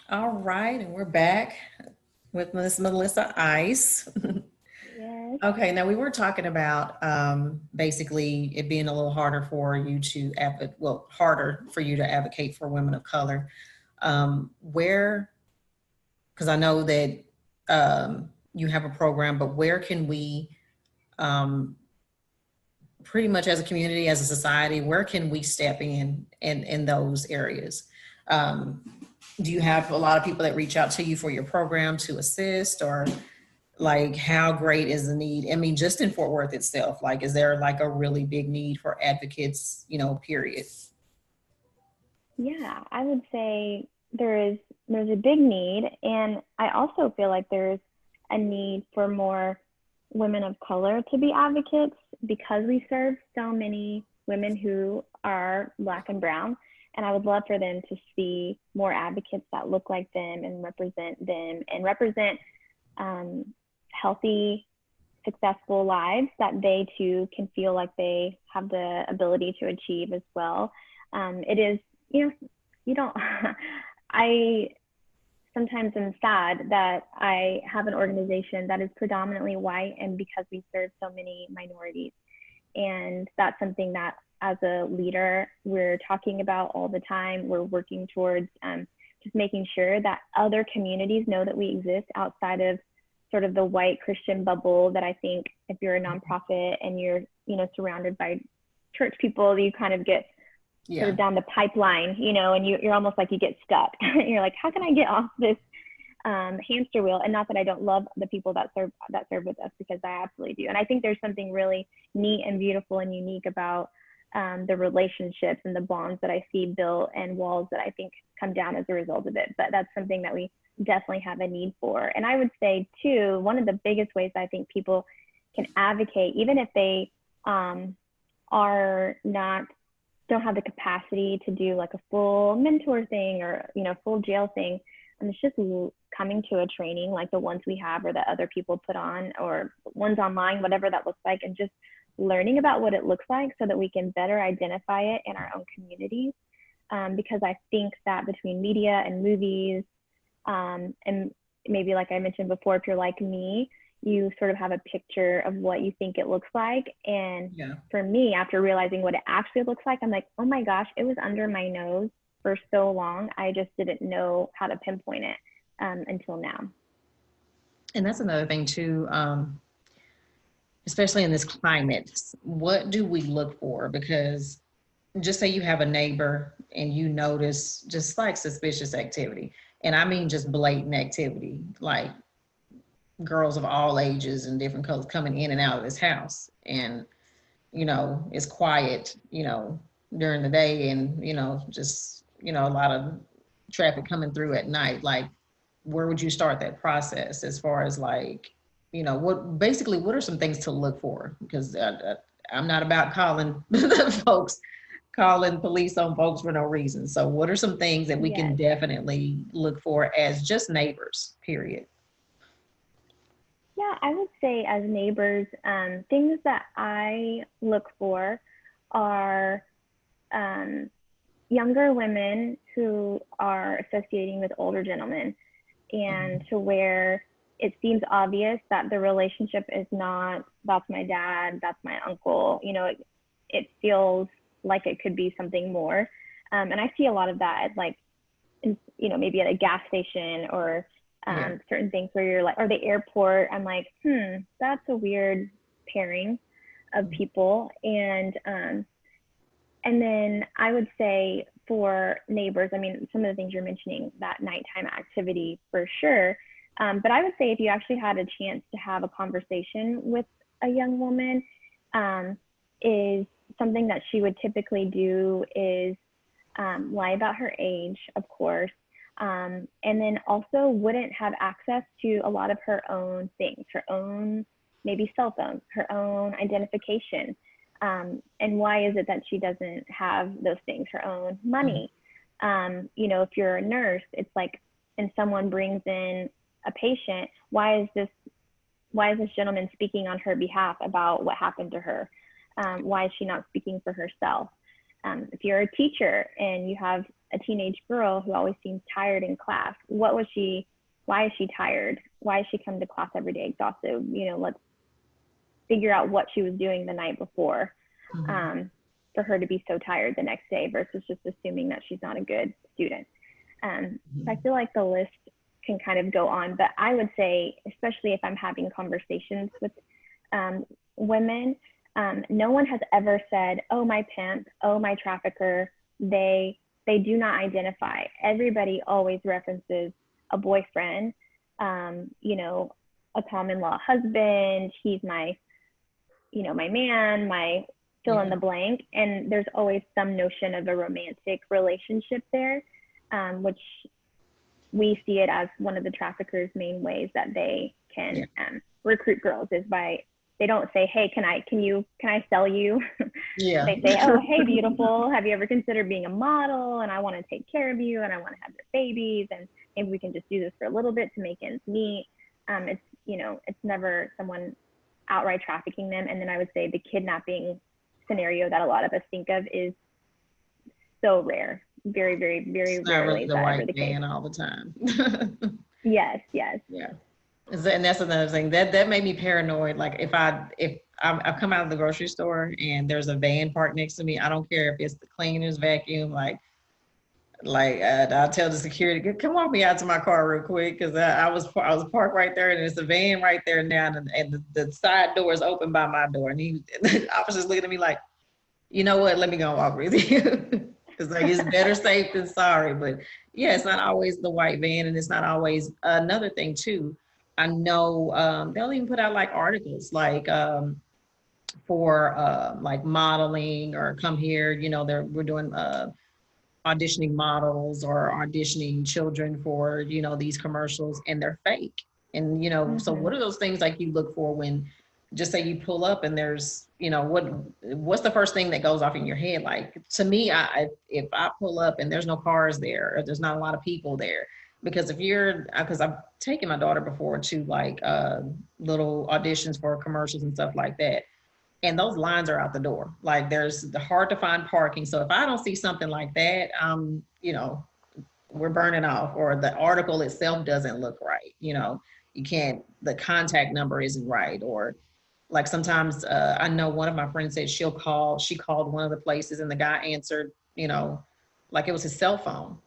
All right, and we're back with Miss Melissa Ice. Yes. Okay, now we were talking about basically it being a little harder for you to harder for you to advocate for women of color. Where, because I know that you have a program, but where can we, um, pretty much as a community, as a society, where can we step in those areas? Um, do you have a lot of people that reach out to you for your program to assist, or like how great is the need? I mean, just in Fort Worth itself, like, is there like a really big need for advocates, period? Yeah, I would say there's a big need, and I also feel like there's a need for more women of color to be advocates because we serve so many women who are black and brown, and I would love for them to see more advocates that look like them and represent um, healthy, successful lives that they too can feel like they have the ability to achieve as well. It is, you know, you don't, I sometimes am sad that I have an organization that is predominantly white and because we serve so many minorities. And that's something that as a leader, we're talking about all the time. We're working towards just making sure that other communities know that we exist outside of sort of the white Christian bubble that I think if you're a nonprofit and you're, surrounded by church people, you kind of get sort Yeah. of down the pipeline, and you're almost like you get stuck. You're like, how can I get off this hamster wheel? And not that I don't love the people that serve with us, because I absolutely do. And I think there's something really neat and beautiful and unique about the relationships and the bonds that I see built and walls that I think come down as a result of it. But that's something that we definitely have a need for. And I would say too, one of the biggest ways I think people can advocate, even if they are not don't have the capacity to do like a full mentor thing or full jail thing, and it's just coming to a training like the ones we have or that other people put on or ones online, whatever that looks like, and just learning about what it looks like so that we can better identify it in our own communities. Because I think that between media and movies, and maybe like I mentioned before, if you're like me, you sort of have a picture of what you think it looks like. And Yeah. for me, after realizing what it actually looks like, I'm like, oh my gosh, it was under my nose for so long. I just didn't know how to pinpoint it until now. And that's another thing too, especially in this climate. What do we look for? Because just say you have a neighbor and you notice just like suspicious activity. And I mean just blatant activity, like girls of all ages and different colors coming in and out of this house. And, it's quiet, during the day and, just, a lot of traffic coming through at night. Like, where would you start that process as far as like, what are some things to look for? Because I'm not about calling folks, calling police on folks for no reason. So, what are some things that we can Yes. definitely look for as just neighbors, period? Yeah, I would say as neighbors, things that I look for are um, younger women who are associating with older gentlemen, and Mhm. to where it seems obvious that the relationship is not, that's my dad, that's my uncle. It feels like it could be something more. And I see a lot of that at like, maybe at a gas station or Yeah. certain things where you're like, or the airport. I'm like, that's a weird pairing of people. And then I would say for neighbors, I mean, some of the things you're mentioning, that nighttime activity for sure. But I would say if you actually had a chance to have a conversation with a young woman, um, is something that she would typically do is lie about her age, of course, and then also wouldn't have access to a lot of her own things, her own maybe cell phone, her own identification. And why is it that she doesn't have those things? Her own Mhm. money. If you're a nurse, it's like, and someone brings in a patient, why is this gentleman speaking on her behalf about what happened to her? Why is she not speaking for herself? If you're a teacher and you have a teenage girl who always seems tired in class. Why is she tired? Why is she come to class every day exhausted? Let's figure out what she was doing the night before, Mhm. um, for her to be so tired the next day versus just assuming that she's not a good student. So I Mhm. feel like the list can kind of go on, but I would say, especially if I'm having conversations with um, women, no one has ever said, "Oh, my pimp, oh, my trafficker." They do not identify. Everybody always references a boyfriend, a common law husband. He's my man, my fill in Yeah. the blank. And there's always some notion of a romantic relationship there, which we see it as one of the traffickers' main ways that they Yeah. can recruit girls is by, they don't say, "Hey, can I sell you?" Yeah. They say, "Oh, hey, beautiful, have you ever considered being a model? And I want to take care of you, and I want to have your babies, and maybe we can just do this for a little bit to make ends meet." It's never someone outright trafficking them. And then I would say the kidnapping scenario that a lot of us think of is so rare. Very, very, It's very not rarely really is the that white ever the case. van all the time. Yes, yes. Yeah. And that's another thing that made me paranoid. Like I come out of the grocery store and there's a van parked next to me, I don't care if it's the cleaners, vacuum, I'll tell the security, come walk me out to my car real quick because I was parked right there and there's a van right there now and the side door is open by my door and the officer's looking at me like, you know what? Let me go and walk with you. It's like it's better safe than sorry. But yeah, it's not always the white van, and it's not always another thing too. I know they'll even put out like articles for like modeling or come here. We're doing auditioning models or auditioning children for these commercials, and they're fake. And so Mm-hmm. what are those things like you look for when, just say you pull up and there's what's the first thing that goes off in your head? Like to me, if I pull up and there's no cars there or there's not a lot of people there, because because I've taken my daughter before to like little auditions for commercials and stuff like that, and those lines are out the door. Like there's the hard to find parking. So if I don't see something like that, we're burning off, or the article itself doesn't look right. You can't, the contact number isn't right, or like sometimes I know one of my friends said she called one of the places and the guy answered, like it was his cell phone.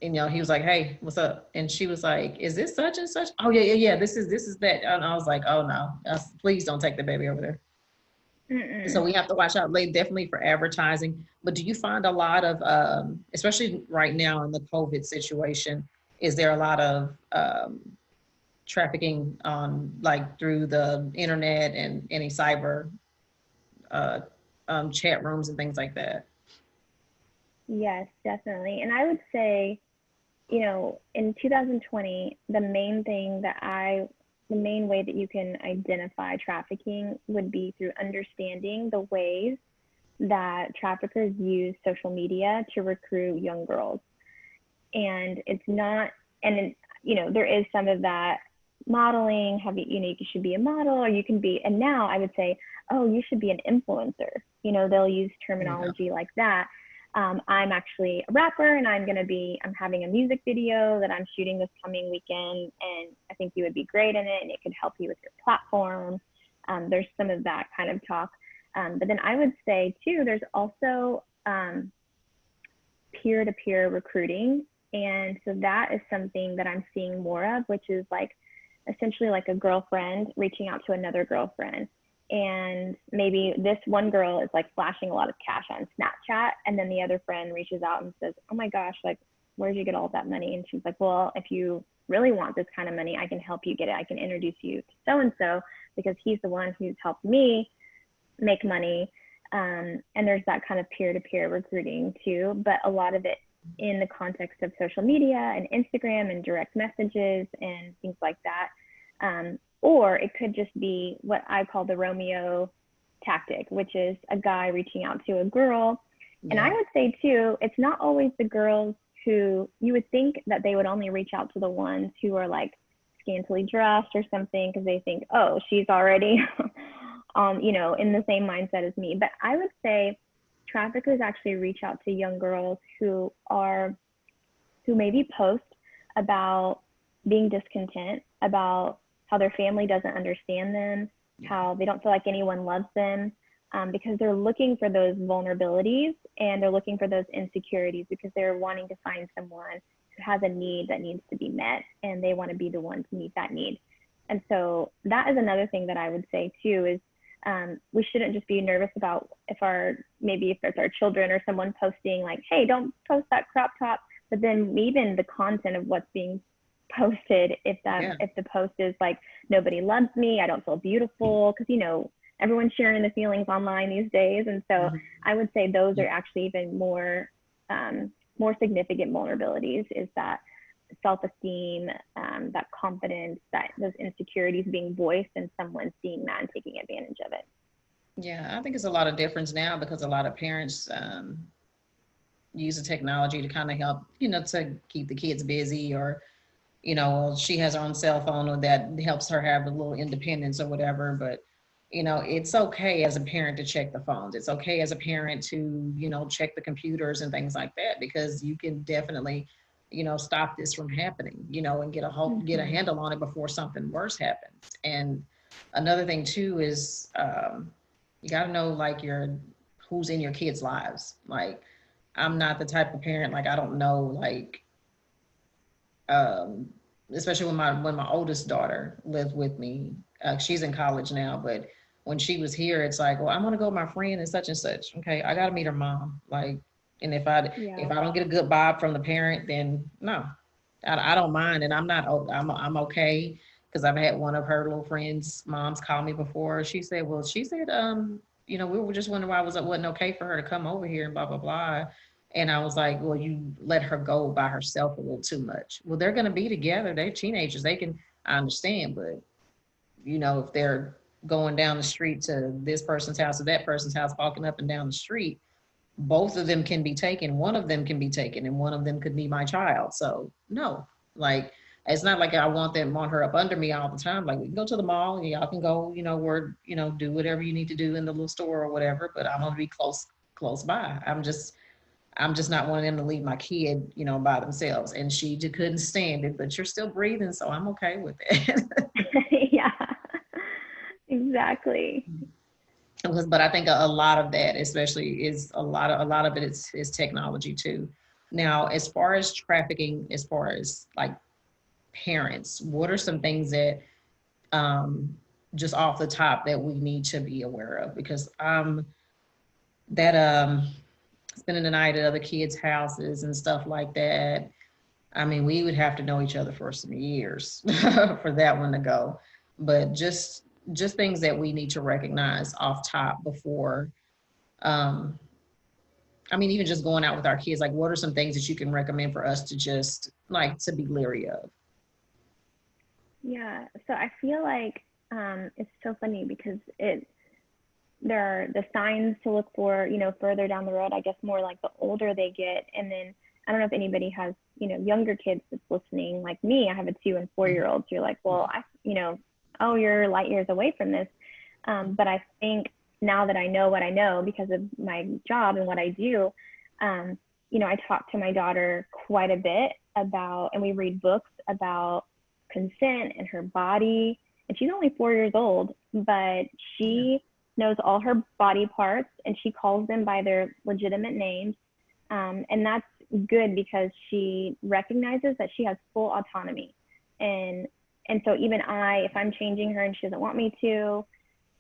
And, he was like, "Hey, what's up?" And she was like, "Is this such and such?" "Oh yeah, yeah, yeah. This is that." And I was like, "Oh no, please don't take the baby over there." So Mm-mm. we have to watch out, like, definitely for advertising. But do you find a lot of, especially right now in the COVID situation, is there a lot of trafficking on like through the internet and any cyber uh, chat rooms and things like that? Yes, definitely. And I would say, in 2020, the main way that you can identify trafficking would be through understanding the ways that traffickers use social media to recruit young girls. And it's not, and there is some of that modeling. You should be a model, or you can be, and now I would say, "Oh, you should be an influencer." They'll use Yeah. terminology like that. I'm actually a rapper, and I'm having a music video that I'm shooting this coming weekend, and I think you would be great in it, and it could help you with your platform. There's some of that kind of talk. But then I would say too, there's also peer-to-peer recruiting. And so that is something that I'm seeing more of, which is like essentially like a girlfriend reaching out to another girlfriend. And maybe this one girl is like flashing a lot of cash on Snapchat. And then the other friend reaches out and says, "Oh my gosh, like, where'd you get all that money?" And she's like, "Well, if you really want this kind of money, I can help you get it. I can introduce you to so and so because he's the one who's helped me make money." And there's that kind of peer-to-peer recruiting too, but a lot of it in the context of social media and Instagram and direct messages and things like that. Or it could just be what I call the Romeo tactic, which is a guy reaching out to a girl. And I Yeah. would say too, it's not always the girls who you would think that they would only reach out to the ones who are like scantily dressed or something because they think, "Oh, she's already in the same mindset as me." But I would say traffickers actually reach out to young girls who maybe post about being discontent, about how their family doesn't understand them, Yeah. how they don't feel like anyone loves them, because they're looking for those vulnerabilities and they're looking for those insecurities because they're wanting to find someone who has a need that needs to be met and they want to be the one to meet that need. And so that is another thing that I would say too is we shouldn't just be nervous about if it's our children or someone posting like, hey, don't post that crop top, but then even the content of what's being posted, Yeah. if the post is like, nobody loves me, I don't feel beautiful, because everyone's sharing the feelings online these days. And so Mhm. I would say those Yeah. are actually even more significant vulnerabilities, is that self-esteem, that confidence, that those insecurities being voiced and someone seeing that and taking advantage of it. Yeah, I think it's a lot of difference now because a lot of parents use the technology to kind of help, to keep the kids busy, or she has her own cell phone, or that helps her have a little independence or whatever. But, it's okay as a parent to check the phones. It's okay as a parent to, check the computers and things like that, because you can definitely, stop this from happening, and get a Mm-hmm. handle on it before something worse happens. And another thing too is you got to know like who's in your kids' lives. Like, I'm not the type of parent, like I don't know, like um, especially when my oldest daughter lived with me. She's in college now, but when she was here, it's like, well, I'm gonna go with my friend and such and such. Okay, I gotta meet her mom. Like, and if Yeah. I don't get a good vibe from the parent, then no, I don't mind, and I'm okay, because I've had one of her little friends' moms call me before. We were just wondering why it wasn't okay for her to come over here and blah blah blah. And I was like, well, you let her go by herself a little too much. Well, they're going to be together. They're teenagers. I understand. But, if they're going down the street to this person's house or that person's house, walking up and down the street, both of them can be taken. One of them can be taken, and one of them could be my child. So, no, like, it's not like I want her up under me all the time. Like, we can go to the mall, and y'all can go, do whatever you need to do in the little store or whatever. But I want to be close by. I'm just not wanting them to leave my kid, by themselves. And she just couldn't stand it, but you're still breathing, so I'm okay with it. Yeah. Exactly. But I think a lot of that, especially, is a lot of it is technology too. Now, as far as trafficking, as far as like parents, what are some things that um, just off the top that we need to be aware of? Because that spending the night at other kids' houses and stuff like that. I mean, we would have to know each other for some years for that one to go. But just things that we need to recognize off top before. Um, I mean, even just going out with our kids, like, what are some things that you can recommend for us to just like to be leery of? Yeah. So I feel like it's so funny because there are the signs to look for, further down the road, I guess more like the older they get. And then I don't know if anybody has, younger kids that's listening, like me. I have a 2 and 4 year old. So you're like, well, oh, you're light years away from this. But I think now that I know what I know because of my job and what I do, I talk to my daughter quite a bit about, and we read books about consent and her body. And she's only 4 years old, but Yeah. she knows all her body parts and she calls them by their legitimate names. And that's good because she recognizes that she has full autonomy. And and so even if I'm changing her and she doesn't want me to,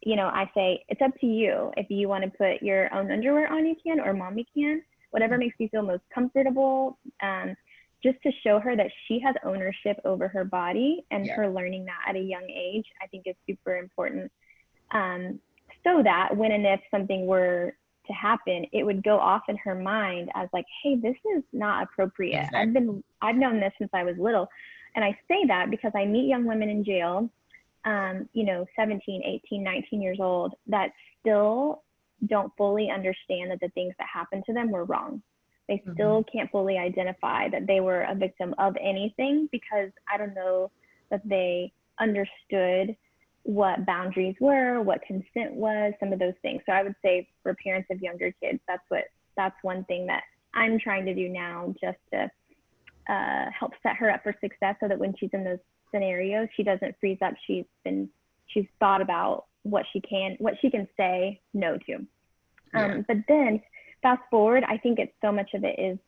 I say, it's up to you. If you want to put your own underwear on, you can, or mommy can, whatever makes you feel most comfortable. Just to show her that she has ownership over her body, and Yeah. her learning that at a young age, I think is super important. Um, so that when and if something were to happen, it would go off in her mind as like, hey, this is not appropriate. Exactly. I've known this since I was little. And I say that because I meet young women in jail, 17, 18, 19 years old, that still don't fully understand that the things that happened to them were wrong. They Hmm. still can't fully identify that they were a victim of anything because I don't know that they understood what boundaries were, what consent was, some of those things. So I would say for parents of younger kids, that's one thing that I'm trying to do now, just to help set her up for success, so that when she's in those scenarios, she doesn't freeze up. She's thought about what she can say no to. Yeah. But then fast forward, I think it's so much of it is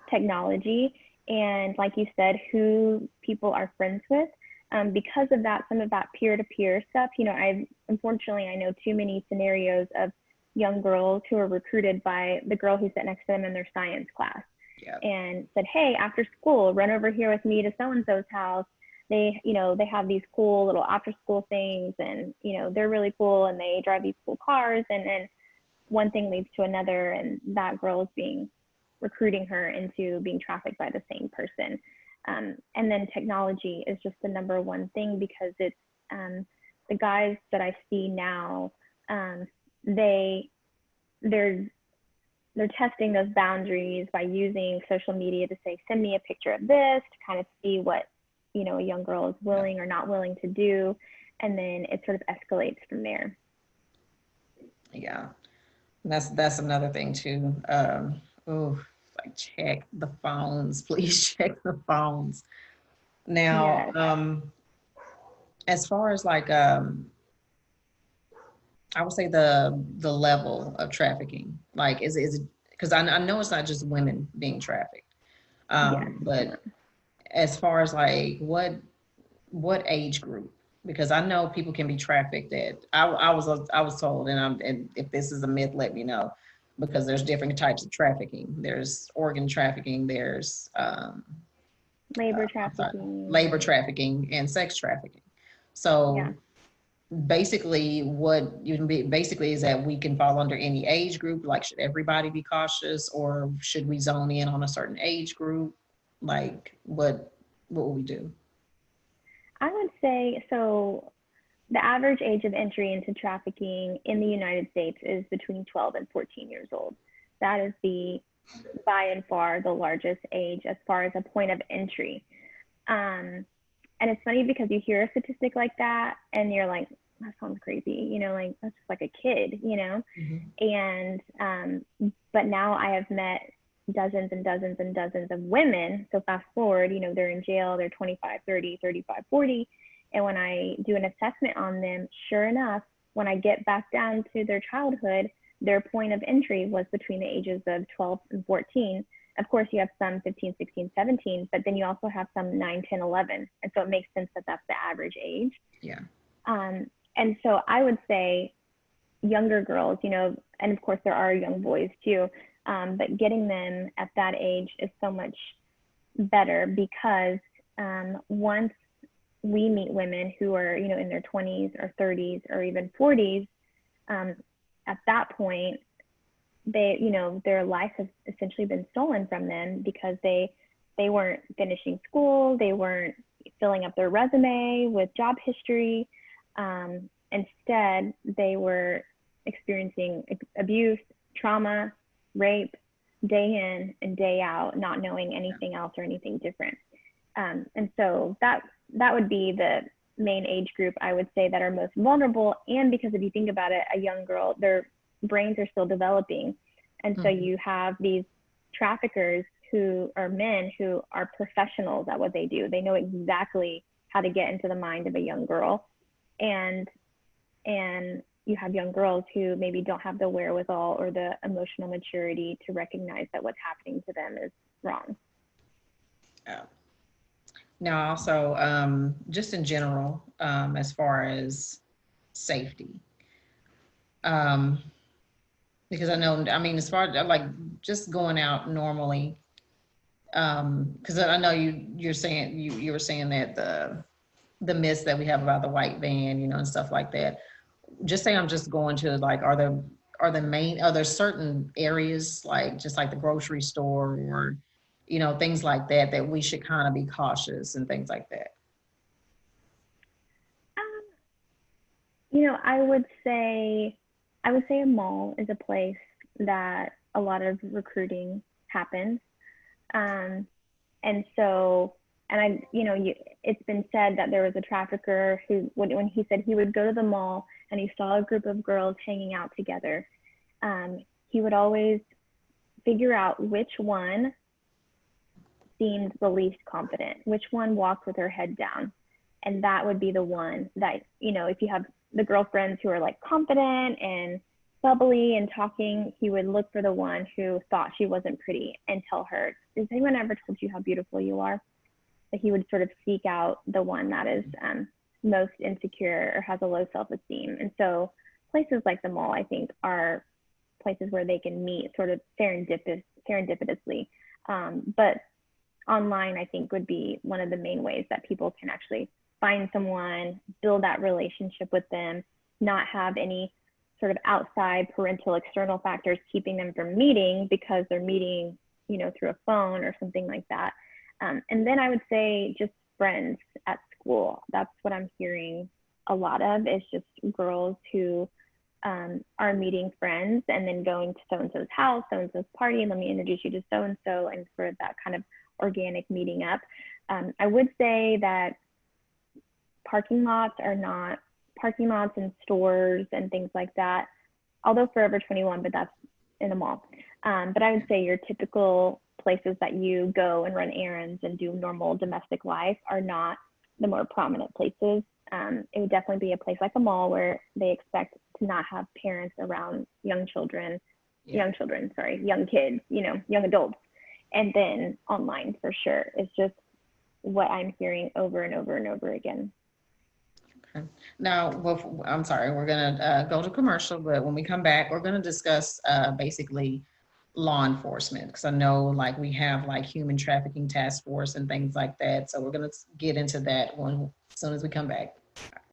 technology, and like you said, who people are friends with. Because of that, some of that peer-to-peer stuff, unfortunately, I know too many scenarios of young girls who are recruited by the girl who sat next to them in their science class Yeah. and said, hey, after school, run over here with me to so-and-so's house. They have these cool little after school things, and, they're really cool, and they drive these cool cars, and one thing leads to another, and that girl is recruiting her into being trafficked by the same person. And then technology is just the number one thing, because it's the guys that I see now, they're testing those boundaries by using social media to say, send me a picture of this, to kind of see what a young girl is willing or not willing to do, and then it sort of escalates from there. Yeah. That's another thing too. Oh, like check the phones, please check the phones. Now, Yes. as far as like I would say the level of trafficking, like is it because I know it's not just women being trafficked, Yes. but as far as like what age group? Because I know people can be trafficked at. I was told, and if this is a myth, let me know, because there's different types of trafficking. There's organ trafficking. There's Labor I'm sorry, trafficking. labor And trafficking and sex trafficking. yeah. So basically, what you can be basically is that we can fall under any age group. Like, should everybody be cautious, or should we zone in on a certain age group? Like, what will we do? I would say so. The average age of entry into trafficking in the United States is between 12 and 14 years old. That is by and far the largest age as far as a point of entry. And it's funny because you hear a statistic like that and you're like, that sounds crazy, like that's just like a kid. Mhm. And but now I have met dozens and dozens and dozens of women. So fast forward, they're in jail, they're 25, 30, 35, 40. And when I do an assessment on them, sure enough, when I get back down to their childhood, their point of entry was between the ages of 12 and 14. Of course, you have some 15, 16, 17, but then you also have some 9, 10, 11. And so it makes sense that that's the average age. Yeah. And so I would say younger girls, and of course there are young boys too, but getting them at that age is so much better, because once we meet women who are, in their 20s or 30s or even 40s, at that point, their life has essentially been stolen from them, because they weren't finishing school, they weren't filling up their resume with job history. Instead, they were experiencing abuse, trauma, rape, day in and day out, not knowing anything else or anything different. And so that would be the main age group, I would say, that are most vulnerable. And because if you think about it, a young girl, their brains are still developing. And so you have these traffickers who are men who are professionals at what they do. They know exactly how to get into the mind of a young girl. And you have young girls who maybe don't have the wherewithal or the emotional maturity to recognize that what's happening to them is wrong. Yeah. Now, also, just in general, as far as safety, um, because I know, I mean, as far as like just going out normally, because I know you were saying that the myths that we have about the white van, and stuff like that. Just say I'm just going to like, are there certain areas like just like the grocery store or things like that we should kind of be cautious and things like that? Um, I would say a mall is a place that a lot of recruiting happens. And so And it's been said that there was a trafficker who, when he said he would go to the mall and he saw a group of girls hanging out together, he would always figure out which one seemed the least confident, which one walked with her head down. And that would be the one that, if you have the girlfriends who are like confident and bubbly and talking, he would look for the one who thought she wasn't pretty and tell her, has anyone ever told you how beautiful you are? That he would sort of seek out the one that is most insecure or has a low self-esteem. And so places like the mall, I think, are places where they can meet sort of serendipitously. But online, I think, would be one of the main ways that people can actually find someone, build that relationship with them, not have any sort of outside parental external factors keeping them from meeting because they're meeting, through a phone or something like that. And then I would say just friends at school. That's what I'm hearing a lot of, is just girls who are meeting friends and then going to so-and-so's house, so-and-so's party, let me introduce you to so-and-so, and sort of that kind of organic meeting up. I would say that parking lots and stores and things like that, although Forever 21, but that's in a mall. But I would say your typical places that you go and run errands and do normal domestic life are not the more prominent places. It would definitely be a place like a mall where they expect to not have parents around young kids, young adults. And then online for sure is just what I'm hearing over and over and over again. Okay. Now, well, I'm sorry, we're going to go to commercial, but when we come back, we're going to discuss basically law enforcement, because I know like we have like human trafficking task force and things like that. So we're going to get into that one as soon as we come back.